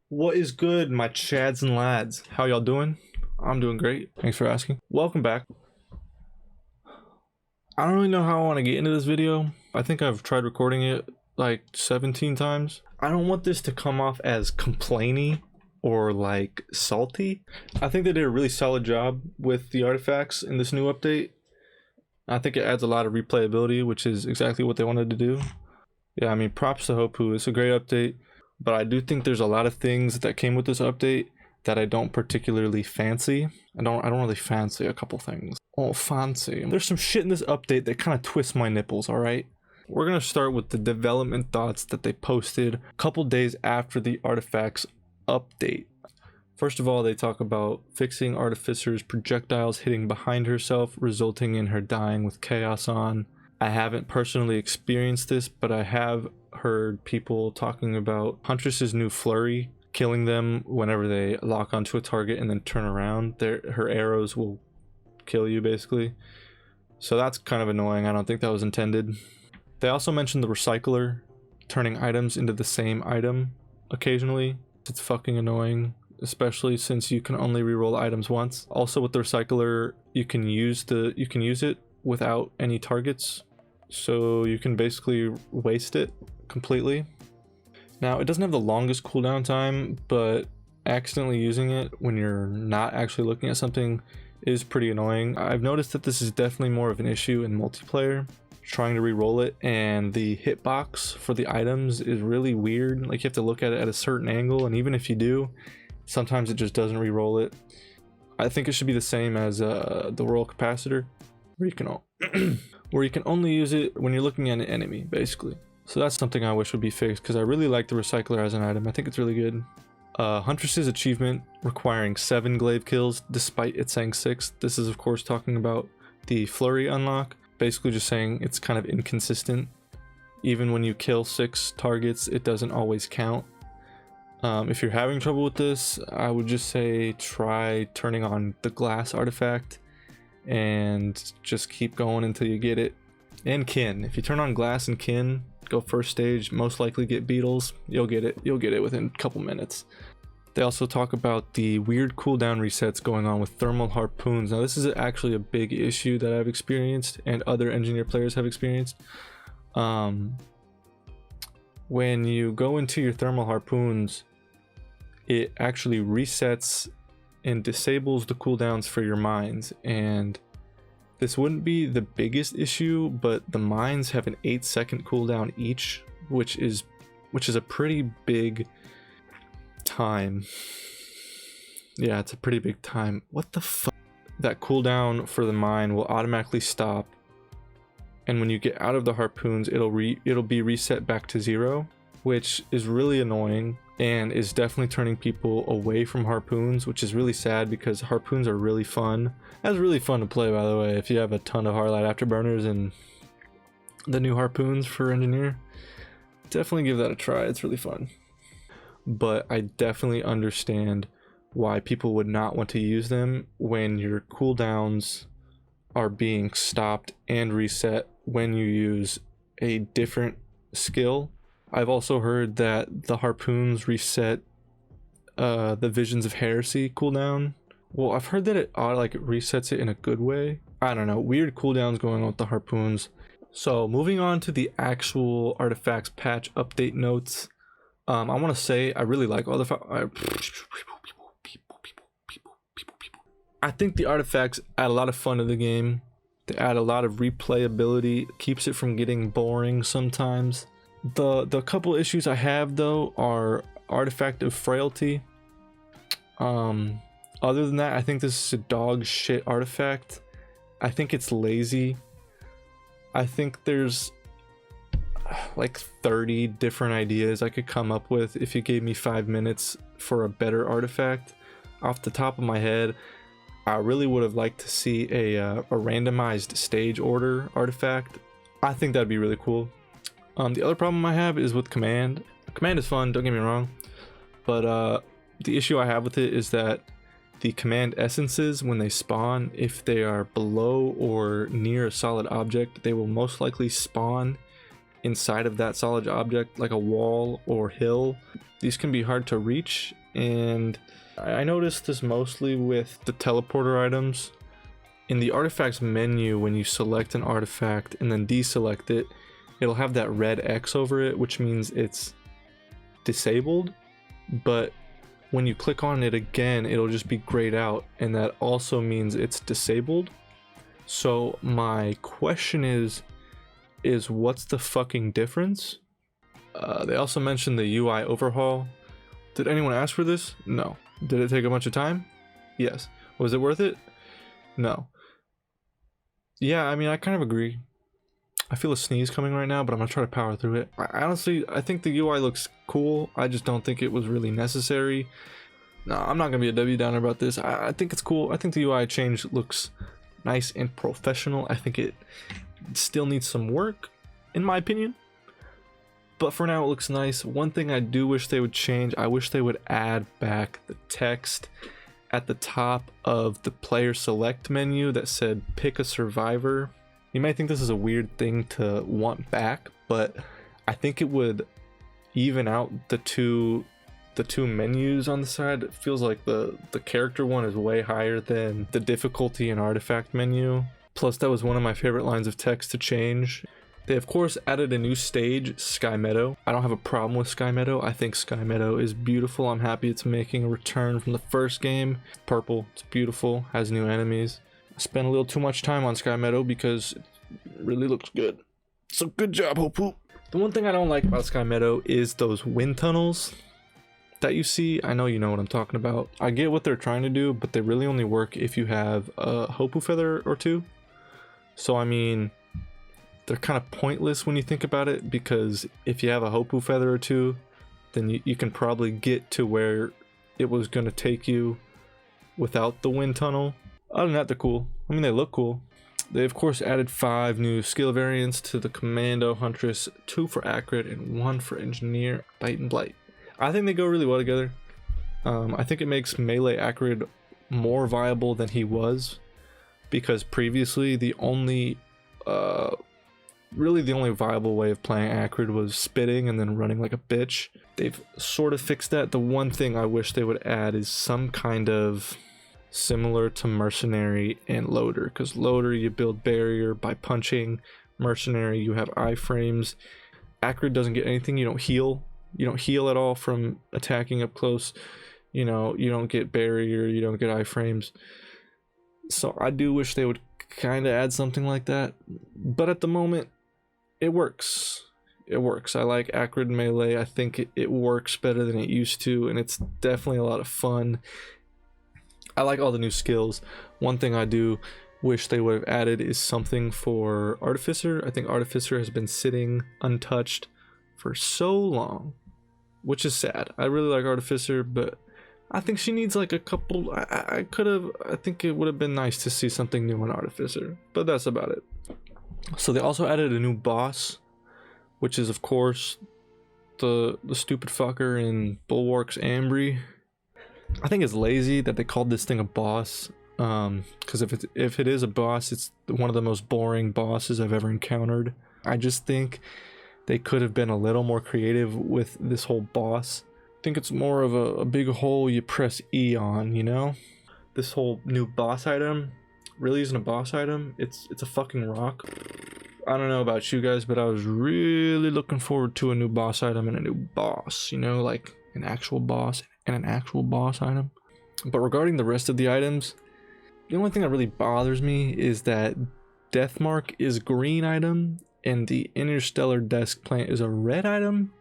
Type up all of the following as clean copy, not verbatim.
What is good, my chads and lads? How y'all doing? I'm doing great. Thanks for asking. Welcome back. I don't really know how I want to get into this video. I think I've tried recording it like 17 times. I don't want this to come off as complainy or like salty. I think they did a really solid job with the artifacts in this new update. I think it adds a lot of replayability, which is exactly what they wanted to do. Yeah, I mean, props to Hopu. It's a great update. But I do think there's a lot of things that came with this update that I don't particularly fancy. I don't really fancy a couple things. Oh, fancy. There's some shit in this update that kind of twists my nipples, alright? We're gonna start with the development thoughts that they posted a couple days after the artifacts update. First of all, they talk about fixing Artificer's projectiles hitting behind herself, resulting in her dying with chaos on. I haven't personally experienced this, but I have heard people talking about Huntress's new flurry, killing them whenever they lock onto a target and then turn around. Her arrows will kill you basically. So that's kind of annoying. I don't think that was intended. They also mentioned the recycler turning items into the same item occasionally. It's fucking annoying, especially since you can only reroll items once. Also with the recycler, you can use it without any targets. So you can basically waste it completely. Now, it doesn't have the longest cooldown time, but accidentally using it when you're not actually looking at something is pretty annoying. I've noticed that this is definitely more of an issue in multiplayer, trying to re-roll it, and the hitbox for the items is really weird. Like, you have to look at it at a certain angle, and even if you do, sometimes it just doesn't re-roll it. I think it should be the same as the Royal Capacitor, where you can where you can only use it when you're looking at an enemy, basically. So that's something I wish would be fixed, because I really like the recycler as an item. I think it's really good. Huntress's achievement requiring 7 glaive kills despite it saying 6. This is of course talking about the flurry unlock, basically just saying it's kind of inconsistent. Even when you kill 6 targets, it doesn't always count. If you're having trouble with this, I would just say try turning on the glass artifact and just keep going until you get it. And kin, if you turn on glass and kin, go first stage, most likely get beetles. You'll get it within a couple minutes. They also talk about the weird cooldown resets going on with thermal harpoons. Now this is actually a big issue that I've experienced and other engineer players have experienced. When you go into your thermal harpoons, it actually resets and disables the cooldowns for your mines, and this wouldn't be the biggest issue, but the mines have an 8-second cooldown each, which is a pretty big time. Yeah, it's a pretty big time. What the fuck? That cooldown for the mine will automatically stop, and when you get out of the harpoons, it'll be reset back to 0, which is really annoying and is definitely turning people away from harpoons, which is really sad because harpoons are really fun. That's really fun to play, by the way. If you have a ton of Hardlight Afterburners and the new harpoons for engineer, definitely give that a try. It's really fun. But I definitely understand why people would not want to use them when your cooldowns are being stopped and reset when you use a different skill. I've also heard that the harpoons reset the Visions of Heresy cooldown. Well, I've heard that it resets it in a good way. I don't know, weird cooldowns going on with the harpoons. So moving on to the actual artifacts patch update notes. I want to say I really like all the I think the artifacts add a lot of fun to the game. They add a lot of replayability, keeps it from getting boring sometimes. The couple issues I have though are Artifact of Frailty. Other than that, I think this is a dog shit artifact. I think it's lazy. I think there's like 30 different ideas I could come up with if you gave me 5 minutes for a better artifact. Off the top of my head, I really would have liked to see a randomized stage order artifact. I think that'd be really cool. The other problem I have is with command. Command is fun, don't get me wrong, but the issue I have with it is that the command essences, when they spawn, if they are below or near a solid object, they will most likely spawn inside of that solid object, like a wall or hill, these can be hard to reach. And I noticed this mostly with the teleporter items. In the artifacts menu, when you select an artifact and then deselect it, it'll have that red X over it, which means it's disabled. But when you click on it again, it'll just be grayed out, and that also means it's disabled. So my question is what's the fucking difference? They also mentioned the UI overhaul. Did anyone ask for this? No. Did it take a bunch of time? Yes. Was it worth it? No. Yeah, I mean, I kind of agree. I feel a sneeze coming right now, but I'm gonna try to power through it. I think the UI looks cool. I just don't think it was really necessary. No, I'm not gonna be a Debbie Downer about this. I think it's cool. I think the UI change looks nice and professional. I think it still needs some work, in my opinion. But for now, it looks nice. One thing I do wish they would change, I wish they would add back the text at the top of the player select menu that said pick a survivor. You might think this is a weird thing to want back, but I think it would even out the two menus on the side. It feels like the character one is way higher than the difficulty and artifact menu. Plus, that was one of my favorite lines of text to change. They of course added a new stage, Sky Meadow. I don't have a problem with Sky Meadow. I think Sky Meadow is beautiful. I'm happy it's making a return from the first game. It's purple, it's beautiful, has new enemies. I spent a little too much time on Sky Meadow because it really looks good. So good job, Hopu. The one thing I don't like about Sky Meadow is those wind tunnels that you see. I know you know what I'm talking about. I get what they're trying to do, but they really only work if you have a Hopu feather or two. So I mean, they're kind of pointless when you think about it, because if you have a Hopu feather or two, then you can probably get to where it was going to take you without the wind tunnel. Other than that, they're cool. I mean, they look cool. They of course added 5 new skill variants to the Commando Huntress, 2 for Acrid and 1 for Engineer, Bite and Blight. I think they go really well together. I think it makes melee Acrid more viable than he was, because previously the only really the only viable way of playing Acrid was spitting and then running like a bitch. They've sort of fixed that. The one thing I wish they would add is some kind of similar to Mercenary and Loader, because Loader you build barrier by punching, Mercenary you have iframes. Acrid doesn't get anything. You don't heal at all from attacking up close. You know, you don't get barrier, you don't get iframes. So I do wish they would kind of add something like that, but at the moment it works. I like Acrid melee. I think it works better than it used to, and it's definitely a lot of fun. I like all the new skills. One thing I do wish they would have added is something for Artificer. I think Artificer has been sitting untouched for so long, which is sad. I really like Artificer, but I think she needs like a couple. I think it would have been nice to see something new on Artificer, but that's about it. So they also added a new boss, which is of course the stupid fucker in Bulwark's Ambry. I think it's lazy that they called this thing a boss, because if it is a boss, it's one of the most boring bosses I've ever encountered. I just think they could have been a little more creative with this whole boss. I think it's more of a big hole you press E on, you know? This whole new boss item really isn't a boss item. It's a fucking rock. I don't know about you guys, but I was really looking forward to a new boss item and a new boss, you know, like an actual boss and an actual boss item. But regarding the rest of the items, the only thing that really bothers me is that Deathmark is a green item and the Interstellar Desk Plant is a red item.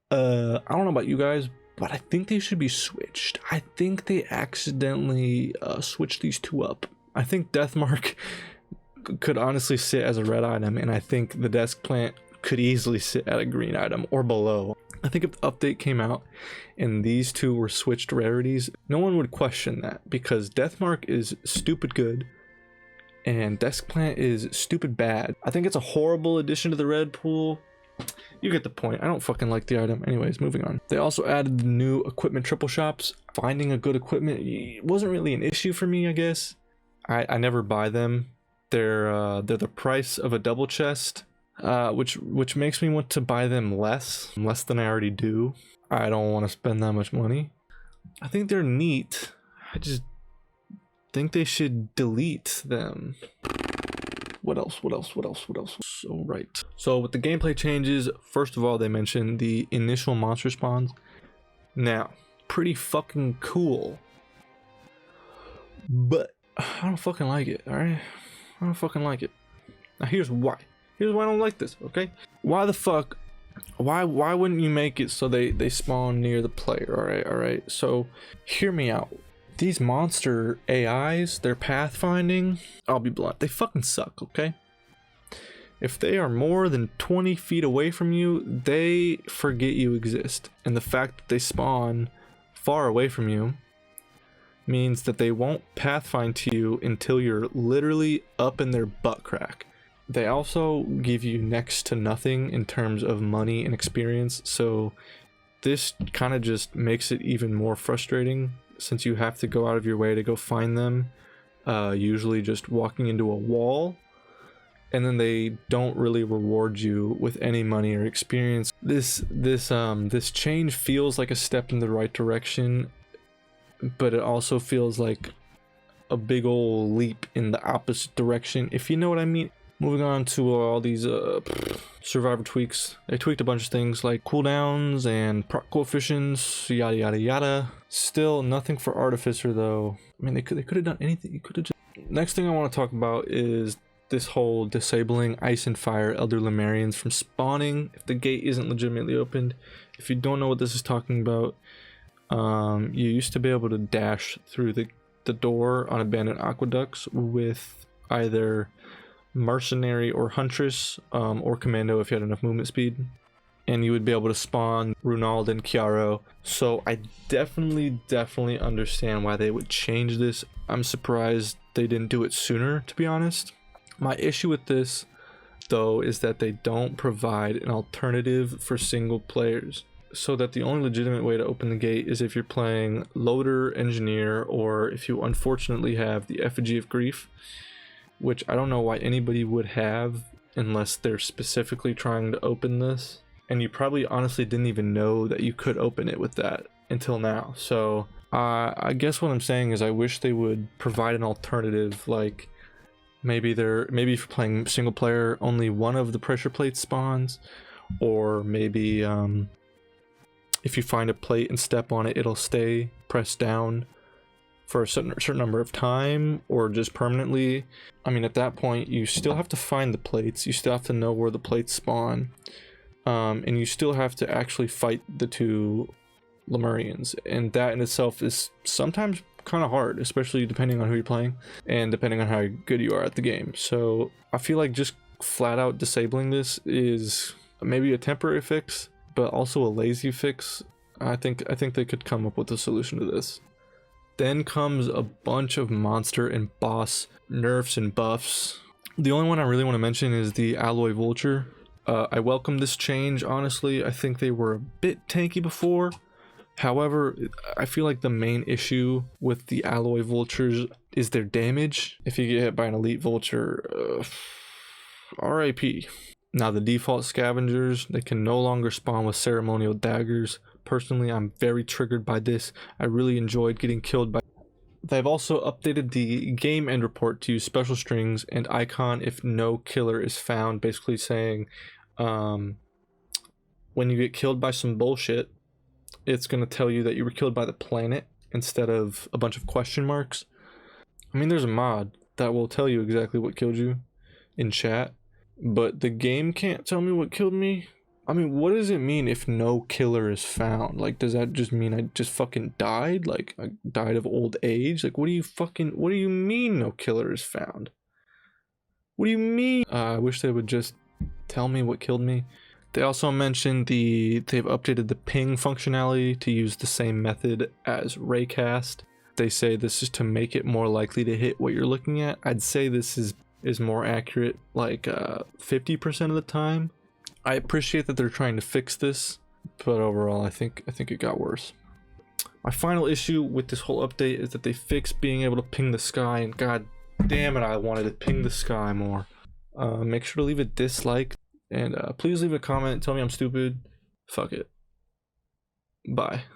I don't know about you guys, but I think they should be switched. I think they accidentally switched these two up. I think Deathmark could honestly sit as a red item, and I think the Desk Plant could easily sit at a green item or below. I think if the update came out and these two were switched rarities, no one would question that, because Deathmark is stupid good and Desk Plant is stupid bad. I think it's a horrible addition to the red pool. You get the point. I don't fucking like the item. Anyways, moving on. They also added the new equipment triple shops. Finding a good equipment wasn't really an issue for me, I guess. I never buy them They're the price of a double chest, which makes me want to buy them less than I already do. I don't want to spend that much money. I think they're neat. I just think they should delete them. What else? So right. So with the gameplay changes, first of all, they mentioned the initial monster spawns. Now, pretty fucking cool. But I don't fucking like it, alright? I don't fucking like it. Now here's why. Here's why I don't like this, okay? Why the fuck? Why wouldn't you make it so they spawn near the player, alright? So hear me out. These monster AIs, their pathfinding, I'll be blunt, they fucking suck, okay? If they are more than 20 feet away from you, they forget you exist. And the fact that they spawn far away from you means that they won't pathfind to you until you're literally up in their butt crack. They also give you next to nothing in terms of money and experience, so this kind of just makes it even more frustrating since you have to go out of your way to go find them, usually just walking into a wall, and then they don't really reward you with any money or experience. This change feels like a step in the right direction, but it also feels like a big old leap in the opposite direction, if you know what I mean. Moving on to all these survivor tweaks. They tweaked a bunch of things like cooldowns and proc coefficients, yada yada yada. Still nothing for Artificer though. I mean, they could have done anything. You could have just... Next thing I want to talk about is this whole disabling Ice and Fire Elder Lemurians from spawning if the gate isn't legitimately opened. If you don't know what this is talking about, you used to be able to dash through the door on abandoned aqueducts with either Mercenary or Huntress, or Commando if you had enough movement speed, and you would be able to spawn Runald and Kjaro. So I definitely understand why they would change this. I'm surprised they didn't do it sooner, to be honest. My issue with this though is that they don't provide an alternative for single players, so that the only legitimate way to open the gate is if you're playing Loader, Engineer, or if you unfortunately have the Effigy of Grief, which I don't know why anybody would have unless they're specifically trying to open this. And you probably honestly didn't even know that you could open it with that until now. So I guess what I'm saying is I wish they would provide an alternative, like maybe if you're playing single player, only one of the pressure plates spawns, or maybe if you find a plate and step on it, it'll stay pressed down for a certain number of time, or just permanently. I mean, at that point you still have to find the plates, you still have to know where the plates spawn, and you still have to actually fight the two Lemurians, and that in itself is sometimes kind of hard, especially depending on who you're playing and depending on how good you are at the game. So I feel like just flat out disabling this is maybe a temporary fix, but also a lazy fix. I think they could come up with a solution to this. Then comes a bunch of monster and boss nerfs and buffs. The only one I really want to mention is the Alloy Vulture. I welcome this change, honestly. I think they were a bit tanky before. However, I feel like the main issue with the Alloy Vultures is their damage. If you get hit by an Elite Vulture, RIP. Now the default scavengers, they can no longer spawn with ceremonial daggers. Personally, I'm very triggered by this. I really enjoyed getting killed by... They've also updated the game end report to use special strings and icon if no killer is found, basically saying when you get killed by some bullshit, it's going to tell you that you were killed by the planet instead of a bunch of question marks. I mean, there's a mod that will tell you exactly what killed you in chat, but the game can't tell me what killed me. I mean, what does it mean if no killer is found? Like, does that just mean I just fucking died? Like, I died of old age? Like, what do you mean no killer is found? What do you mean? I wish they would just tell me what killed me. They also mentioned they've updated the ping functionality to use the same method as raycast. They say this is to make it more likely to hit what you're looking at. I'd say this is more accurate, like 50% of the time. I appreciate that they're trying to fix this, but overall I think it got worse. My final issue with this whole update is that they fixed being able to ping the sky, and god Damn it, I wanted to ping the sky more. Make sure to leave a dislike, and please leave a comment. Tell me I'm stupid. Fuck it. Bye.